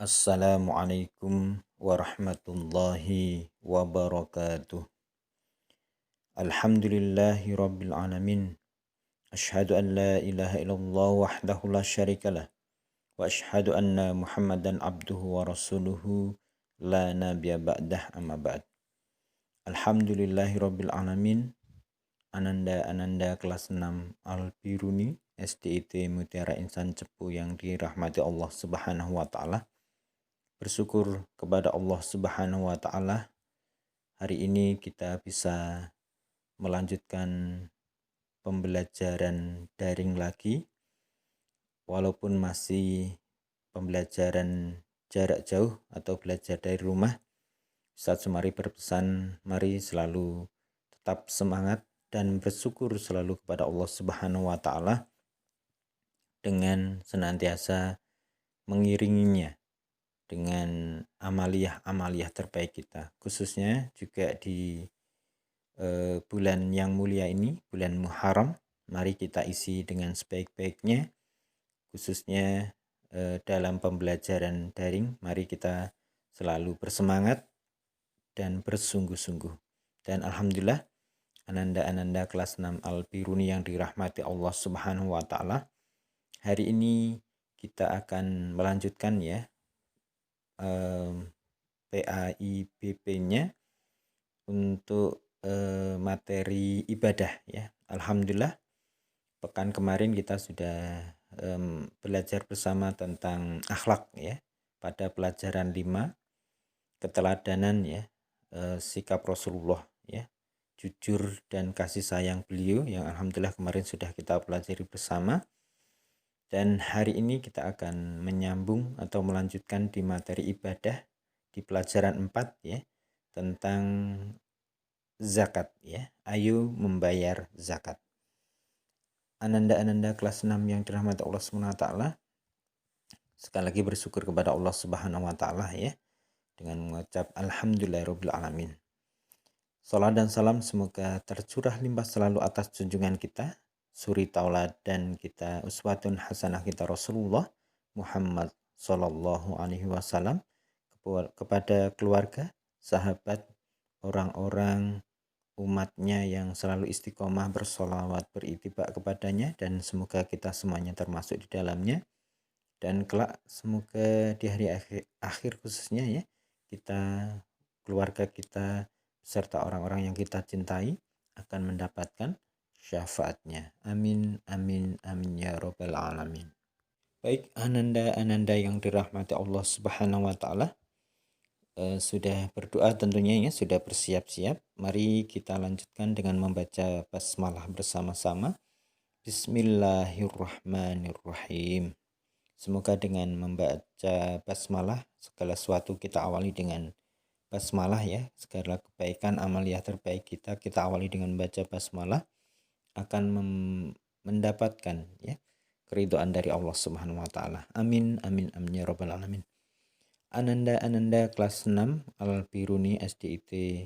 Assalamualaikum warahmatullahi wabarakatuh. Alhamdulillahi rabbil alamin. Ashhadu an la ilaha illallah wahdahu la syarikalah. Wa ashhadu anna Muhammadan abduhu wa rasuluhu la nabiyya ba'dah amma ba'd. Alhamdulillahi rabbil alamin. Ananda kelas 6 Al-Biruni SDIT Mutiara Insan Cepu yang dirahmati Allah Subhanahu wa taala. Bersyukur kepada Allah Subhanahu wa taala, hari ini kita bisa melanjutkan pembelajaran daring lagi, walaupun masih pembelajaran jarak jauh atau belajar dari rumah. Ustaz Sumari berpesan, mari selalu tetap semangat dan bersyukur selalu kepada Allah Subhanahu wa taala dengan senantiasa mengiringinya dengan amaliyah terbaik kita, khususnya juga di bulan yang mulia ini, bulan Muharram. Mari kita isi dengan sebaik-baiknya, khususnya dalam pembelajaran daring. Mari kita selalu bersemangat dan bersungguh-sungguh. Dan alhamdulillah, ananda kelas 6 Al-Biruni yang dirahmati Allah Subhanahu wa taala, hari ini kita akan melanjutkan ya PAIBP-nya untuk materi ibadah ya. Alhamdulillah, pekan kemarin kita sudah belajar bersama tentang akhlak ya, pada pelajaran 5, keteladanan ya, sikap Rasulullah ya, jujur dan kasih sayang beliau yang alhamdulillah kemarin sudah kita pelajari bersama. Dan hari ini kita akan menyambung atau melanjutkan di materi ibadah di pelajaran 4 ya, tentang zakat ya. Ayo membayar zakat. Ananda kelas 6 yang dirahmati Allah Subhanahu wa taala, sekali lagi bersyukur kepada Allah Subhanahu wa taala ya, dengan mengucap alhamdulillahirabbil alamin. Salam dan salam semoga tercurah limpah selalu atas junjungan kita, suri tauladan kita, uswatun hasanah kita Rasulullah Muhammad sallallahu alaihi wasallam, kepada keluarga, sahabat, orang-orang umatnya yang selalu istiqomah bersolawat beritibak kepadanya, dan semoga kita semuanya termasuk di dalamnya. Dan kelak semoga di hari akhir khususnya ya, kita, keluarga kita, serta orang-orang yang kita cintai akan mendapatkan syafaatnya. Amin, amin, amin ya robbal alamin. Baik, ananda yang dirahmati Allah Subhanahu wa taala, sudah berdoa tentunya ya, sudah bersiap-siap. Mari kita lanjutkan dengan membaca basmalah bersama-sama. Bismillahirrahmanirrahim. Semoga dengan membaca basmalah, segala sesuatu kita awali dengan basmalah ya. Segala kebaikan, amaliyah terbaik kita awali dengan baca basmalah, akan mendapatkan ya keridhaan dari Allah Subhanahu wa taala. Amin, amin, amin ya rabbal alamin. Ananda kelas 6 Al-Biruni SDIT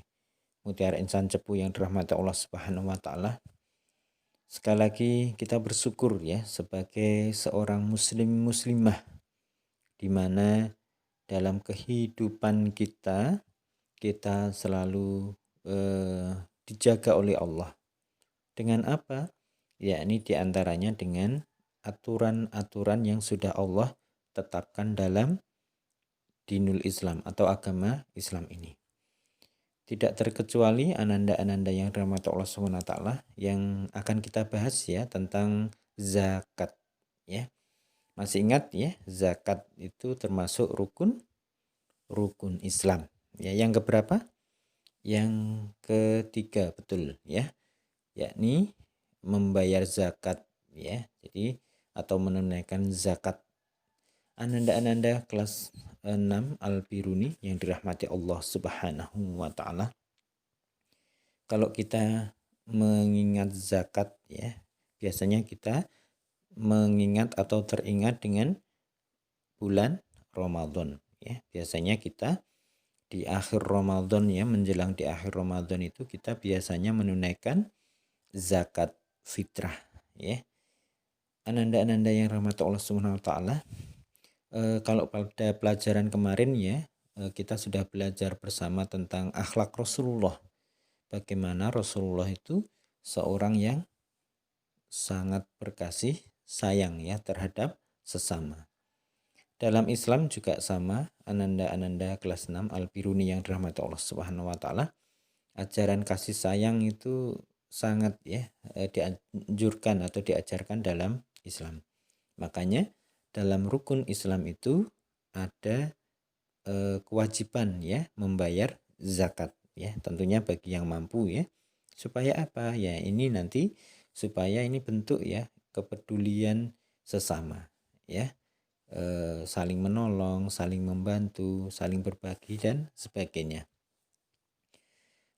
Mutiara Insan Cepu yang dirahmati Allah Subhanahu wa taala. Sekali lagi kita bersyukur ya sebagai seorang muslimah, di mana dalam kehidupan kita selalu dijaga oleh Allah. Dengan apa? Yakni diantaranya dengan aturan-aturan yang sudah Allah tetapkan dalam dinul Islam atau agama Islam ini. Tidak terkecuali ananda yang dirahmati Allah SWT yang akan kita bahas ya, tentang zakat ya. Masih ingat ya, zakat itu termasuk rukun Islam ya. Yang keberapa? Yang ketiga, betul ya, yakni membayar zakat ya. Jadi atau menunaikan zakat. Ananda kelas 6 Al-Biruni yang dirahmati Allah Subhanahu wa taala. Kalau kita mengingat zakat ya, biasanya kita mengingat atau teringat dengan bulan Ramadan ya. Biasanya kita di akhir Ramadan ya, menjelang di akhir Ramadan itu kita biasanya menunaikan zakat fitrah ya. Ananda yang rahmat Allah Subhanahu wa taala, Kalau pada pelajaran kemarin ya, kita sudah belajar bersama tentang akhlak Rasulullah. Bagaimana Rasulullah itu seorang yang sangat berkasih sayang ya terhadap sesama. Dalam Islam juga sama, Ananda kelas 6 Al-Biruni yang dirahmati Allah Subhanahu wa taala. Ajaran kasih sayang itu sangat ya dianjurkan atau diajarkan dalam Islam. Makanya dalam rukun Islam itu ada kewajiban ya membayar zakat ya, tentunya bagi yang mampu ya. Supaya apa? Ya ini nanti supaya ini bentuk ya kepedulian sesama ya. Saling menolong, saling membantu, saling berbagi dan sebagainya.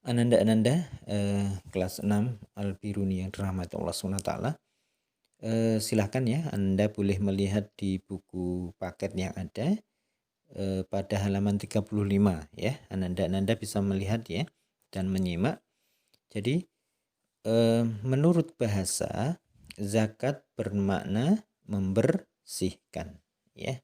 Ananda kelas 6 Al-Biruni yang dirahmati Allah SWT, silahkan ya Anda boleh melihat di buku paket yang ada pada halaman 35 ya. Ananda bisa melihat ya dan menyimak. Jadi menurut bahasa zakat bermakna membersihkan ya.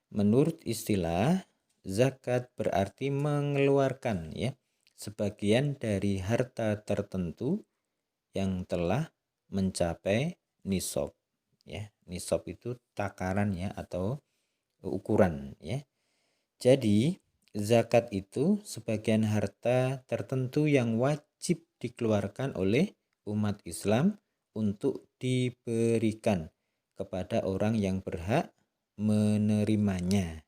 Menurut istilah zakat berarti mengeluarkan ya sebagian dari harta tertentu yang telah mencapai nisab ya. Nisab itu takaran ya atau ukuran ya. Jadi zakat itu sebagian harta tertentu yang wajib dikeluarkan oleh umat Islam untuk diberikan kepada orang yang berhak menerimanya.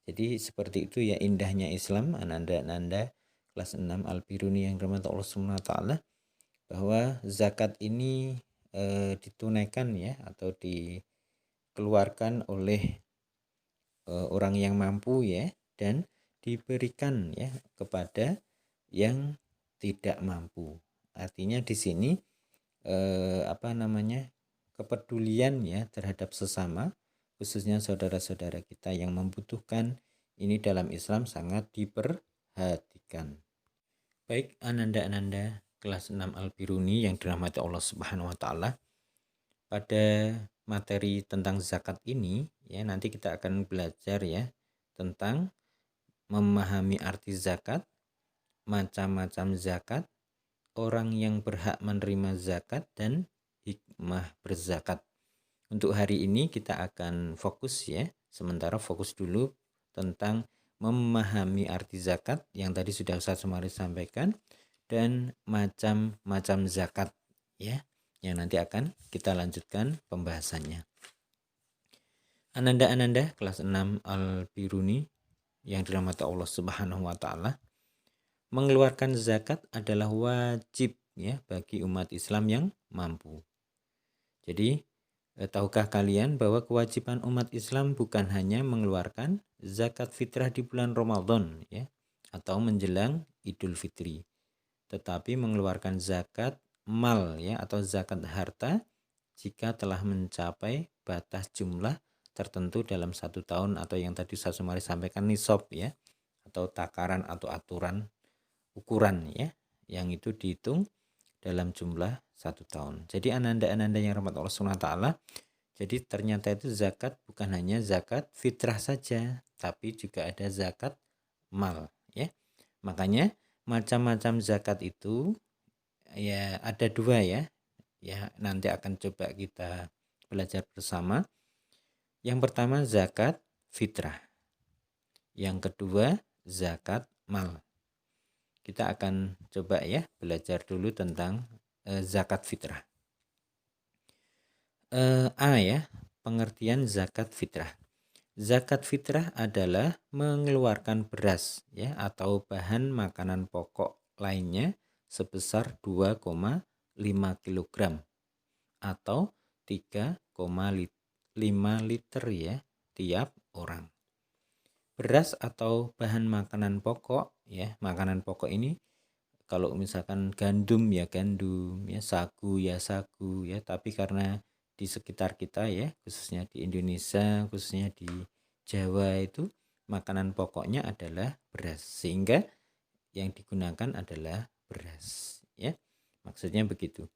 Jadi seperti itu ya indahnya Islam, Ananda kelas 6 Al-Biruni yang dirahmati Allah Subhanahu wa taala, bahwa zakat ini ditunaikan ya atau dikeluarkan oleh orang yang mampu ya dan diberikan ya kepada yang tidak mampu. Artinya di sini kepedulian ya terhadap sesama, khususnya saudara-saudara kita yang membutuhkan, ini dalam Islam sangat diperhatikan. Baik Ananda kelas 6 Al-Biruni yang dirahmati Allah Subhanahu wa taala, pada materi tentang zakat ini ya nanti kita akan belajar ya tentang memahami arti zakat, macam-macam zakat, orang yang berhak menerima zakat, dan hikmah berzakat. Untuk hari ini kita akan fokus ya, sementara fokus dulu tentang memahami arti zakat yang tadi sudah Ustaz Sumari sampaikan, dan macam-macam zakat ya, yang nanti akan kita lanjutkan pembahasannya. Ananda kelas 6 Al-Biruni yang dirahmati Allah Subhanahu wa taala, mengeluarkan zakat adalah wajib ya bagi umat Islam yang mampu. Jadi tahukah kalian bahwa kewajiban umat Islam bukan hanya mengeluarkan zakat fitrah di bulan Ramadan ya atau menjelang Idul Fitri, tetapi mengeluarkan zakat mal ya atau zakat harta jika telah mencapai batas jumlah tertentu dalam 1 tahun, atau yang tadi saya Sumari sampaikan nisab ya atau takaran atau aturan ukuran ya yang itu dihitung dalam jumlah 1 tahun. Jadi ananda yang rahmat Allah SWT, jadi ternyata itu zakat bukan hanya zakat fitrah saja, tapi juga ada zakat mal ya. Makanya macam-macam zakat itu ya ada 2 ya. Ya nanti akan coba kita belajar bersama. Yang pertama zakat fitrah. Yang kedua zakat mal. Kita akan coba ya belajar dulu tentang zakat fitrah. Pengertian zakat fitrah. Zakat fitrah adalah mengeluarkan beras ya atau bahan makanan pokok lainnya sebesar 2,5 kg atau 3,5 liter ya tiap orang. Beras atau bahan makanan pokok ya, makanan pokok ini kalau misalkan gandum ya, sagu ya, tapi karena di sekitar kita ya, khususnya di Indonesia, khususnya di Jawa itu makanan pokoknya adalah beras, sehingga yang digunakan adalah beras ya. Maksudnya begitu.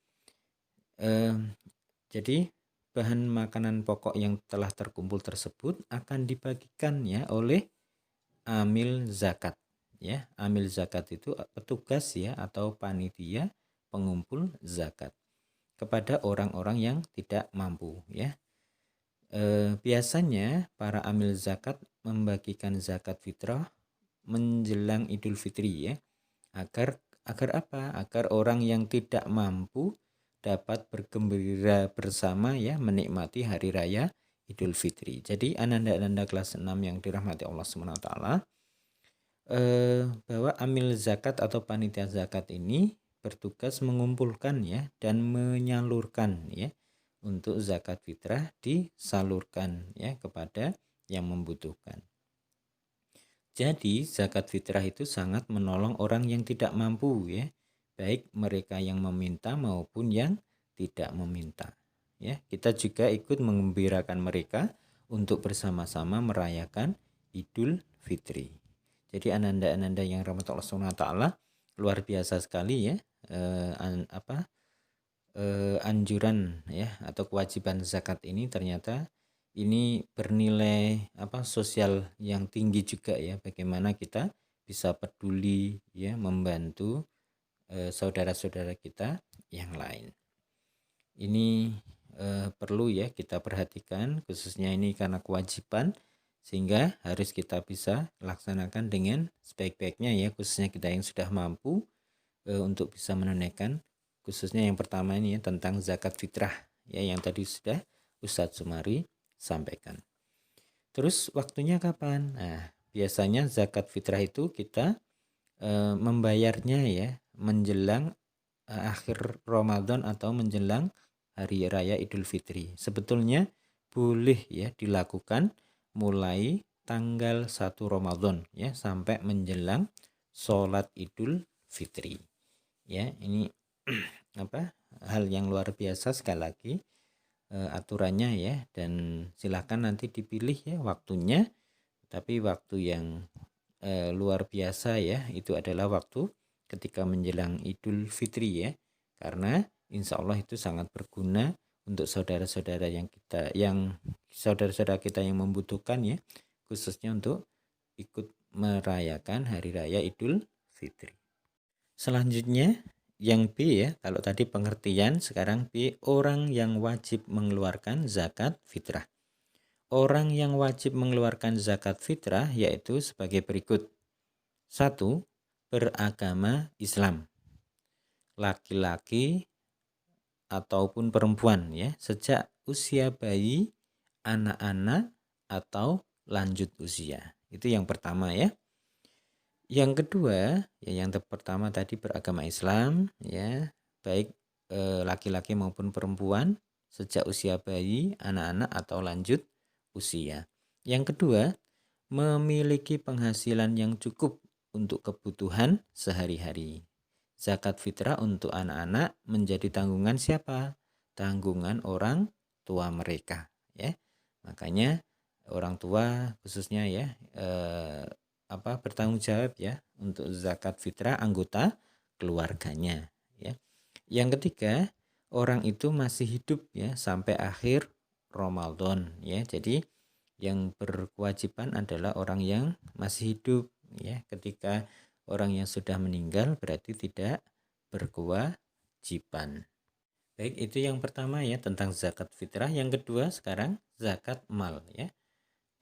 Jadi bahan makanan pokok yang telah terkumpul tersebut akan dibagikan ya oleh amil zakat ya. Amil zakat itu petugas ya atau panitia pengumpul zakat kepada orang-orang yang tidak mampu ya. Biasanya para amil zakat membagikan zakat fitrah menjelang Idul Fitri ya. Agar apa? Agar orang yang tidak mampu dapat bergembira bersama ya menikmati hari raya Idul Fitri. Jadi ananda-ananda kelas 6 yang dirahmati Allah SWT, bahwa amil zakat atau panitia zakat ini bertugas mengumpulkan ya dan menyalurkan ya untuk zakat fitrah disalurkan ya kepada yang membutuhkan. Jadi zakat fitrah itu sangat menolong orang yang tidak mampu ya, baik mereka yang meminta maupun yang tidak meminta. Ya, kita juga ikut mengembirakan mereka untuk bersama-sama merayakan Idul Fitri. Jadi ananda-ananda yang rahmat Allah SWT, luar biasa sekali ya anjuran ya atau kewajiban zakat ini ternyata ini bernilai sosial yang tinggi juga ya, bagaimana kita bisa peduli ya membantu saudara-saudara kita yang lain. Ini perlu ya kita perhatikan, khususnya ini karena kewajiban sehingga harus kita bisa laksanakan dengan sebaik-baiknya ya, khususnya kita yang sudah mampu untuk bisa menunaikan, khususnya yang pertama ini ya tentang zakat fitrah ya yang tadi sudah Ustadz Sumari sampaikan. Terus waktunya kapan? Nah, biasanya zakat fitrah itu kita membayarnya ya menjelang akhir Ramadan atau menjelang hari raya Idul Fitri. Sebetulnya boleh ya dilakukan mulai tanggal 1 Ramadan ya sampai menjelang sholat Idul Fitri. Ya, ini hal yang luar biasa sekali lagi aturannya ya, dan silakan nanti dipilih ya waktunya, tapi waktu yang luar biasa ya itu adalah waktu ketika menjelang Idul Fitri ya, karena insya Allah itu sangat berguna untuk saudara-saudara saudara-saudara kita yang membutuhkan ya, khususnya untuk ikut merayakan hari raya Idul Fitri. Selanjutnya yang B ya, kalau tadi pengertian, sekarang B, orang yang wajib mengeluarkan zakat fitrah. Orang yang wajib mengeluarkan zakat fitrah yaitu sebagai berikut. 1. Beragama Islam. Laki-laki ataupun perempuan ya, sejak usia bayi, anak-anak atau lanjut usia. Itu yang pertama ya. Yang kedua, ya yang pertama tadi beragama Islam ya, baik laki-laki maupun perempuan sejak usia bayi, anak-anak atau lanjut usia. Yang kedua, memiliki penghasilan yang cukup untuk kebutuhan sehari-hari. Zakat fitrah untuk anak-anak menjadi tanggungan siapa? Tanggungan orang tua mereka ya. Makanya orang tua khususnya ya bertanggung jawab ya untuk zakat fitrah anggota keluarganya ya. Yang ketiga, orang itu masih hidup ya sampai akhir Ramadan ya. Jadi yang berkewajiban adalah orang yang masih hidup ya. Ketika orang yang sudah meninggal berarti tidak berkewajiban. Baik, itu yang pertama ya tentang zakat fitrah. Yang kedua sekarang zakat mal ya.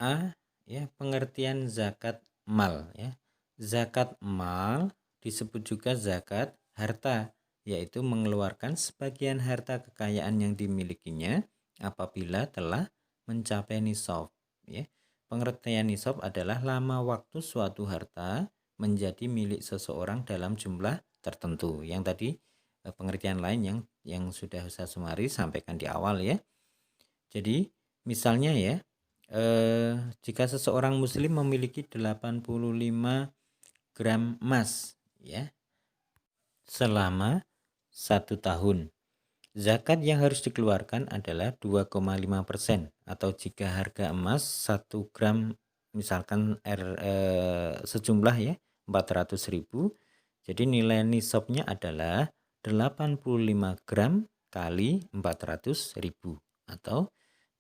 A ya, pengertian zakat mal ya. Zakat mal disebut juga zakat harta, yaitu mengeluarkan sebagian harta kekayaan yang dimilikinya apabila telah mencapai nisab ya. Pengertian nisab adalah lama waktu suatu harta menjadi milik seseorang dalam jumlah tertentu. Yang tadi pengertian lain yang sudah Ustaz Sumari sampaikan di awal ya. Jadi misalnya ya, jika seseorang muslim memiliki 85 gram emas ya selama 1 tahun, zakat yang harus dikeluarkan adalah 2,5%, atau jika harga emas 1 gram misalkan sejumlah ya 400.000, jadi nilai nisabnya adalah 85 gram kali 400.000 atau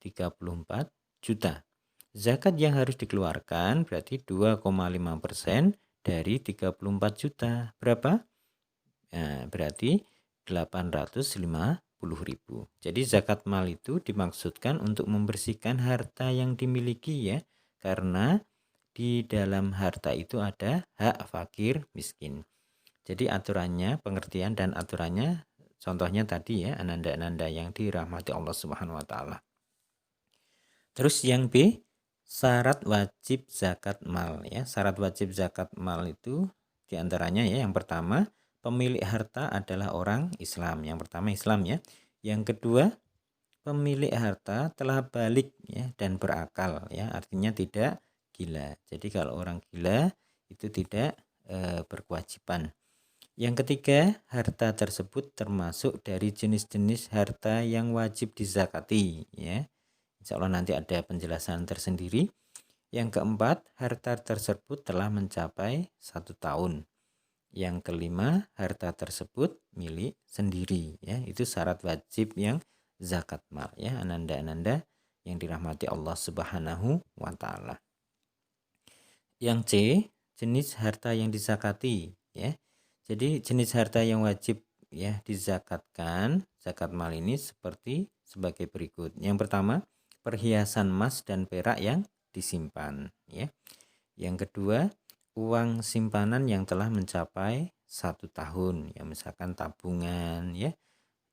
34 juta. Zakat yang harus dikeluarkan berarti 2,5% dari 34 juta. Berapa? Nah, berarti 850.000. Jadi zakat mal itu dimaksudkan untuk membersihkan harta yang dimiliki ya. Karena di dalam harta itu ada hak fakir miskin. Jadi aturannya, pengertian dan aturannya contohnya tadi ya, ananda-ananda yang dirahmati Allah Subhanahu wa taala. Terus yang B, syarat wajib zakat mal ya. Syarat wajib zakat mal itu diantaranya ya, yang pertama pemilik harta adalah orang Islam. Yang pertama Islam ya. Yang kedua pemilik harta telah balik ya dan berakal ya. Artinya tidak gila. Jadi kalau orang gila itu tidak berkewajiban. Yang ketiga, harta tersebut termasuk dari jenis-jenis harta yang wajib dizakati ya. Insya Allah nanti ada penjelasan tersendiri. Yang keempat, harta tersebut telah mencapai 1 tahun. Yang kelima, harta tersebut milik sendiri ya. Itu syarat wajib yang zakat mal ya, ananda-ananda yang dirahmati Allah Subhanahu wa taala. Yang C, jenis harta yang dizakati ya. Jadi jenis harta yang wajib ya dizakatkan, zakat mal ini sebagai berikut. Yang pertama, perhiasan emas dan perak yang disimpan ya. Yang kedua, uang simpanan yang telah mencapai 1 tahun ya, misalkan tabungan ya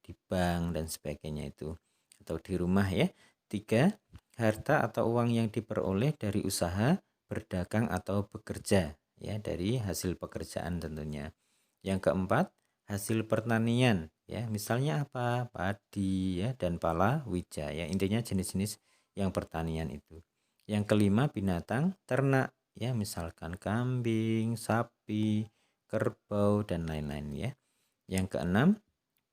di bank dan sebagainya itu, atau di rumah ya. Tiga, harta atau uang yang diperoleh dari usaha, berdagang atau bekerja ya, dari hasil pekerjaan tentunya. Yang keempat, hasil pertanian ya, misalnya apa? Padi ya dan palawija ya, intinya jenis-jenis yang pertanian itu. Yang kelima, binatang ternak ya, misalkan kambing, sapi, kerbau dan lain-lain ya. Yang keenam,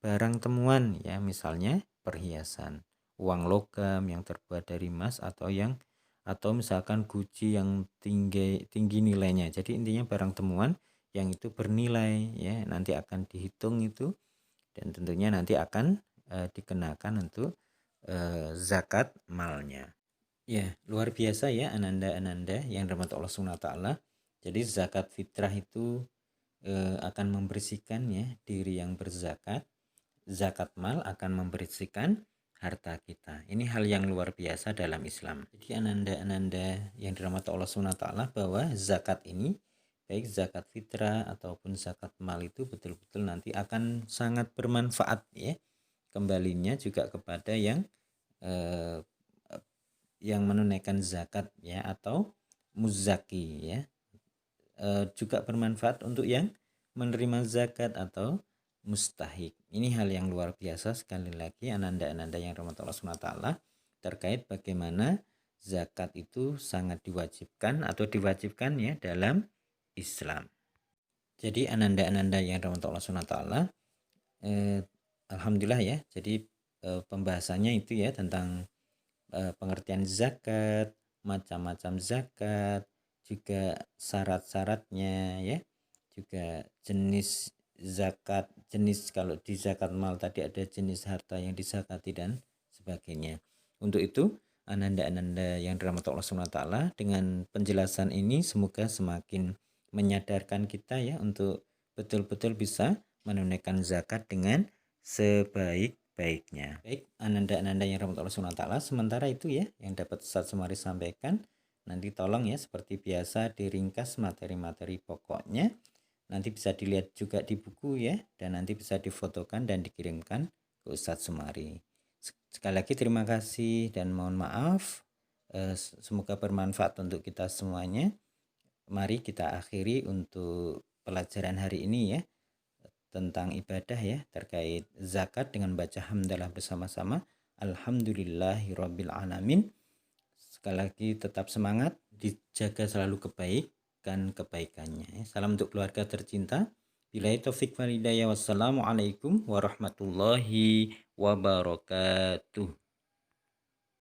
barang temuan ya, misalnya perhiasan, uang logam yang terbuat dari emas atau misalkan guci yang tinggi nilainya. Jadi intinya barang temuan yang itu bernilai ya, nanti akan dihitung itu dan tentunya nanti akan dikenakan untuk zakat malnya. Ya, luar biasa ya ananda-ananda yang dirahmati Allah Subhanahu wa taala. Jadi zakat fitrah itu akan membersihkan ya diri yang berzakat. Zakat mal akan membersihkan harta kita. Ini hal yang luar biasa dalam Islam. Jadi ananda-ananda yang dirahmati Allah Subhanahu wa taala, bahwa zakat ini baik zakat fitrah ataupun zakat mal itu betul-betul nanti akan sangat bermanfaat ya. Kembalinya juga kepada yang menunaikan zakat ya, atau muzaki ya. Juga bermanfaat untuk yang menerima zakat atau mustahik. Ini hal yang luar biasa sekali lagi ananda-ananda yang dirahmati Allah Subhanahu wa taala, terkait bagaimana zakat itu sangat diwajibkan ya dalam Islam. Jadi ananda-ananda yang dirahmati Allah Subhanahu wa taala, alhamdulillah ya. Jadi pembahasannya itu ya tentang pengertian zakat, macam-macam zakat, juga syarat-syaratnya ya, juga jenis zakat, kalau di zakat mal tadi ada jenis harta yang dizakati dan sebagainya. Untuk itu ananda-ananda yang dirahmati Allah Subhanahu wa taala, dengan penjelasan ini semoga semakin menyadarkan kita ya untuk betul-betul bisa menunaikan zakat dengan sebaik-baiknya. Baik, ananda-ananda yang dirahmati Allah Subhanahu wa taala, sementara itu ya yang dapat Ustaz Sumari sampaikan. Nanti tolong ya seperti biasa diringkas materi-materi pokoknya. Nanti bisa dilihat juga di buku ya, dan nanti bisa difotokan dan dikirimkan ke Ustadz Sumari. Sekali lagi terima kasih dan mohon maaf. Semoga bermanfaat untuk kita semuanya. Mari kita akhiri untuk pelajaran hari ini ya, tentang ibadah ya, terkait zakat dengan baca hamdalah bersama-sama. Alhamdulillahirabbil alamin. Sekali lagi tetap semangat, dijaga selalu kebaikannya. Salam untuk keluarga tercinta. Billahi taufik wal hidayah. Wassalamualaikum warahmatullahi wabarakatuh.